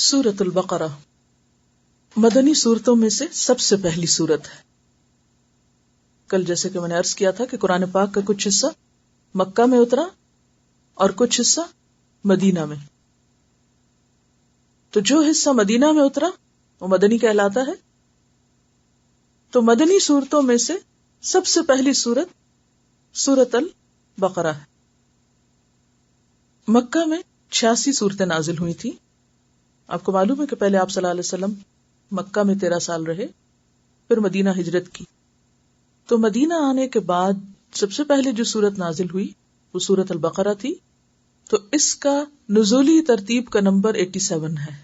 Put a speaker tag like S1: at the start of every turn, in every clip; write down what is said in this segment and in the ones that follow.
S1: سورۃ البقرہ مدنی صورتوں میں سے سب سے پہلی صورت ہے. کل جیسے کہ میں نے عرض کیا تھا کہ قرآن پاک کا کچھ حصہ مکہ میں اترا اور کچھ حصہ مدینہ میں. تو جو حصہ مدینہ میں اترا وہ مدنی کہلاتا ہے. تو مدنی صورتوں میں سے سب سے پہلی صورت سورۃ البقرہ ہے. مکہ میں 86 صورتیں نازل ہوئی تھی. آپ کو معلوم ہے کہ پہلے آپ صلی اللہ علیہ وسلم مکہ میں 13 سال رہے، پھر مدینہ ہجرت کی. تو مدینہ آنے کے بعد سب سے پہلے جو سورت نازل ہوئی وہ سورۃ البقرہ تھی. تو اس کا نزولی ترتیب کا نمبر 87 ہے،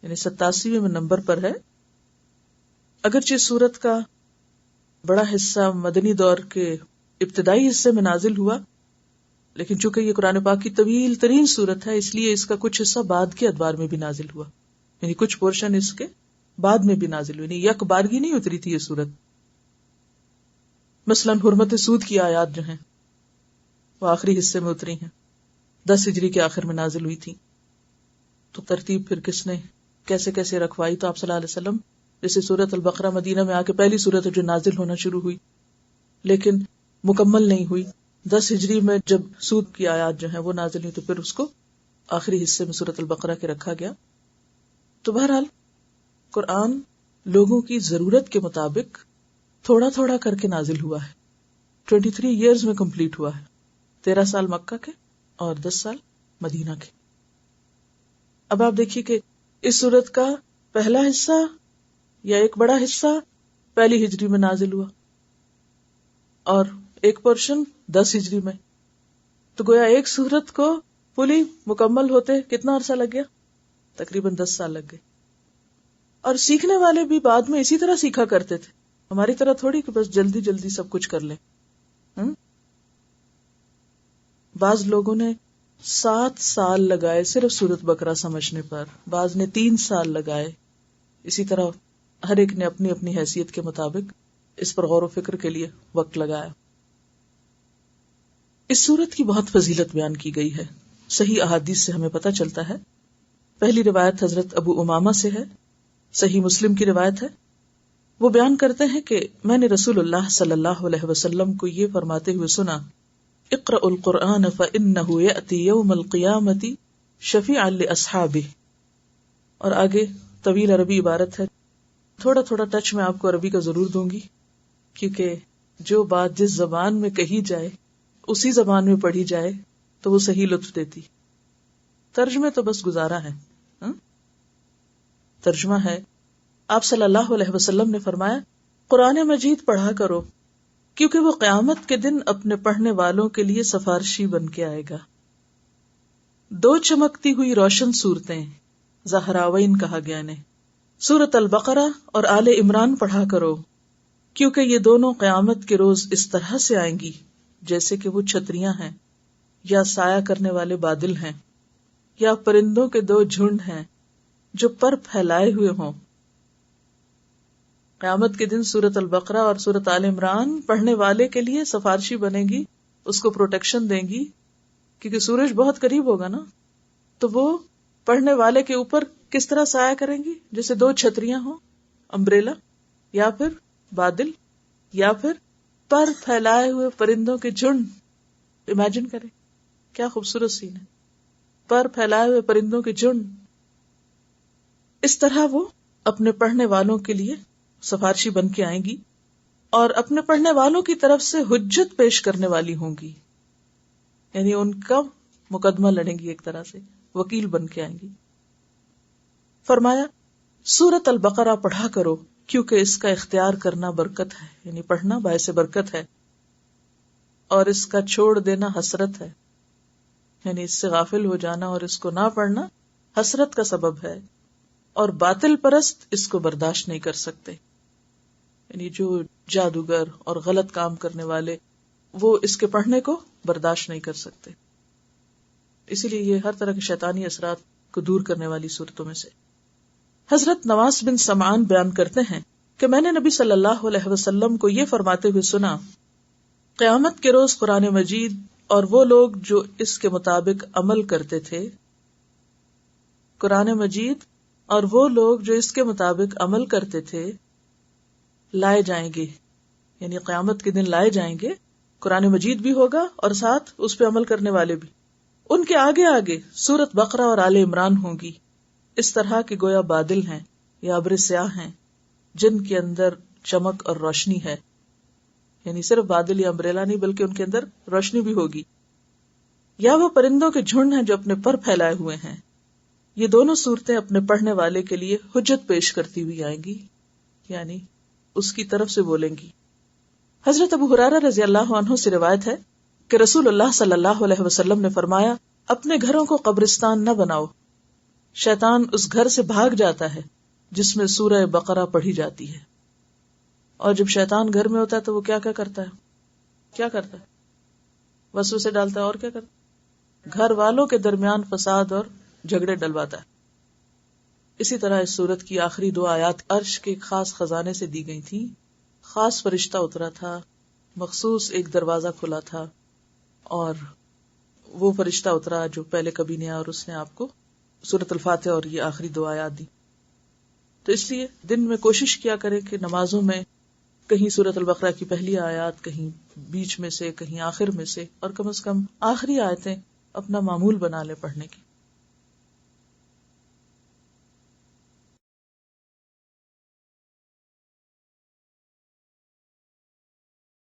S1: یعنی 87ویں نمبر پر ہے. اگرچہ سورت کا بڑا حصہ مدنی دور کے ابتدائی حصے میں نازل ہوا، لیکن چونکہ یہ قرآن پاک کی طویل ترین سورت ہے اس لیے اس کا کچھ حصہ بعد کے ادوار میں بھی نازل ہوا، یعنی کچھ پورشن اس کے بعد میں بھی نازل ہوئی. یعنی یک بارگی نہیں اتری تھی یہ سورت. مثلا حرمت سود کی آیات جو ہیں وہ آخری حصے میں اتری ہیں، 10 ہجری کے آخر میں نازل ہوئی تھی. تو ترتیب پھر کس نے کیسے کیسے رکھوائی؟ تو آپ صلی اللہ علیہ وسلم جیسے سورۃ البقرہ مدینہ میں آ کے پہلی سورت ہے جو نازل ہونا شروع ہوئی لیکن مکمل نہیں ہوئی. 10 ہجری میں جب سود کی آیات جو ہیں وہ نازل ہوئی تو پھر اس کو آخری حصے میں سورۃ البقرہ کے رکھا گیا. تو بہرحال قرآن لوگوں کی ضرورت کے مطابق تھوڑا تھوڑا کر کے نازل ہوا ہے. 23 ایئرز میں کمپلیٹ ہوا ہے، 13 سال مکہ کے اور 10 سال مدینہ کے. اب آپ دیکھیے کہ اس سورت کا پہلا حصہ یا ایک بڑا حصہ پہلی ہجری میں نازل ہوا اور ایک پورشن 10 ہجری میں. تو گویا ایک سورت کو پوری مکمل ہوتے کتنا عرصہ لگ گیا؟ تقریباً 10 سال لگ گئے. اور سیکھنے والے بھی بعد میں اسی طرح سیکھا کرتے تھے، ہماری طرح تھوڑی کہ بس جلدی جلدی سب کچھ کر لیں. بعض لوگوں نے 7 سال لگائے صرف سورۃ بقرہ سمجھنے پر، بعض نے 3 سال لگائے. اسی طرح ہر ایک نے اپنی اپنی حیثیت کے مطابق اس پر غور و فکر کے لیے وقت لگایا. اس سورت کی بہت فضیلت بیان کی گئی ہے، صحیح احادیث سے ہمیں پتہ چلتا ہے. پہلی روایت حضرت ابو امامہ سے ہے، صحیح مسلم کی روایت ہے. وہ بیان کرتے ہیں کہ میں نے رسول اللہ صلی اللہ علیہ وسلم کو یہ فرماتے ہوئے سنا، اقرأ القرآن فإنه يأتي يوم القیامة شفیعا لأصحابہ. اور آگے طویل عربی عبارت ہے، تھوڑا تھوڑا ٹچ میں آپ کو عربی کا ضرور دوں گی کیونکہ جو بات جس زبان میں کہی جائے اسی زبان میں پڑھی جائے تو وہ صحیح لطف دیتی. ترجمے تو بس گزارا ہے. ترجمہ ہے، آپ صلی اللہ علیہ وسلم نے فرمایا، قرآن مجید پڑھا کرو کیونکہ وہ قیامت کے دن اپنے پڑھنے والوں کے لیے سفارشی بن کے آئے گا. 2 چمکتی ہوئی روشن صورتیں زہراوین کہا گیا انہیں، سورۃ البقرہ اور آل عمران پڑھا کرو کیونکہ یہ دونوں قیامت کے روز اس طرح سے آئیں گی جیسے کہ وہ چھتریاں ہیں یا سایہ کرنے والے بادل ہیں یا پرندوں کے 2 جھنڈ ہیں جو پر پھیلائے ہوئے ہوں. قیامت کے دن سورۃ البقرہ اور سورۃ آل عمران پڑھنے والے کے لیے سفارشی بنے گی، اس کو پروٹیکشن دیں گی کیونکہ سورج بہت قریب ہوگا نا. تو وہ پڑھنے والے کے اوپر کس طرح سایہ کریں گی؟ جیسے 2 چھتریاں ہوں، امبریلا، یا پھر بادل، یا پھر پر پھیلائے ہوئے پرندوں کے جھنڈ. امیجن کریں کیا خوبصورت سین ہے، پر پھیلائے ہوئے پرندوں کے جھنڈ. اس طرح وہ اپنے پڑھنے والوں کے لیے سفارشی بن کے آئیں گی اور اپنے پڑھنے والوں کی طرف سے حجت پیش کرنے والی ہوں گی، یعنی ان کا مقدمہ لڑیں گی، ایک طرح سے وکیل بن کے آئیں گی. فرمایا سورۃ البقرہ پڑھا کرو کیونکہ اس کا اختیار کرنا برکت ہے، یعنی پڑھنا باعث برکت ہے، اور اس کا چھوڑ دینا حسرت ہے، یعنی اس سے غافل ہو جانا اور اس کو نہ پڑھنا حسرت کا سبب ہے، اور باطل پرست اس کو برداشت نہیں کر سکتے، یعنی جو جادوگر اور غلط کام کرنے والے وہ اس کے پڑھنے کو برداشت نہیں کر سکتے. اسی لیے یہ ہر طرح کے شیطانی اثرات کو دور کرنے والی صورتوں میں سے. حضرت نواس بن سمعان بیان کرتے ہیں کہ میں نے نبی صلی اللہ علیہ وسلم کو یہ فرماتے ہوئے سنا، قیامت کے روز قرآن مجید اور وہ لوگ جو اس کے مطابق عمل کرتے تھے قرآن مجید اور وہ لوگ جو اس کے مطابق عمل کرتے تھے لائے جائیں گے، یعنی قیامت کے دن لائے جائیں گے. قرآن مجید بھی ہوگا اور ساتھ اس پہ عمل کرنے والے بھی. ان کے آگے آگے سورت بقرہ اور آل عمران ہوں گی، اس طرح کے گویا بادل ہیں یا ابر سیاہ ہیں جن کے اندر چمک اور روشنی ہے. یعنی صرف بادل یا امبریلا نہیں بلکہ ان کے اندر روشنی بھی ہوگی. یا وہ پرندوں کے جھنڈ ہیں جو اپنے پر پھیلائے ہوئے ہیں. یہ دونوں صورتیں اپنے پڑھنے والے کے لیے حجت پیش کرتی ہوئی آئیں گی، یعنی اس کی طرف سے بولیں گی. حضرت ابو ہریرہ رضی اللہ عنہ سے روایت ہے کہ رسول اللہ صلی اللہ علیہ وسلم نے فرمایا، اپنے گھروں کو قبرستان نہ بناؤ. شیطان اس گھر سے بھاگ جاتا ہے جس میں سورہ بقرہ پڑھی جاتی ہے. اور جب شیطان گھر میں ہوتا ہے تو وہ کیا کرتا ہے وسوسے ڈالتا ہے اور کیا کرتا ہے؟ گھر والوں کے درمیان فساد اور جھگڑے ڈلواتا ہے. اسی طرح اس سورت کی آخری 2 آیات عرش کے ایک خاص خزانے سے دی گئی تھی. خاص فرشتہ اترا تھا، مخصوص ایک دروازہ کھلا تھا، اور وہ فرشتہ اترا جو پہلے کبھی نہیں آیا، اور اس نے آپ کو سورۃ الفاتحہ اور یہ آخری 2 آیات دی. تو اس لیے دن میں کوشش کیا کریں کہ نمازوں میں کہیں سورۃ البقرہ کی پہلی آیات، کہیں بیچ میں سے، کہیں آخر میں سے، اور کم از کم آخری آیتیں اپنا معمول بنا لیں پڑھنے کی.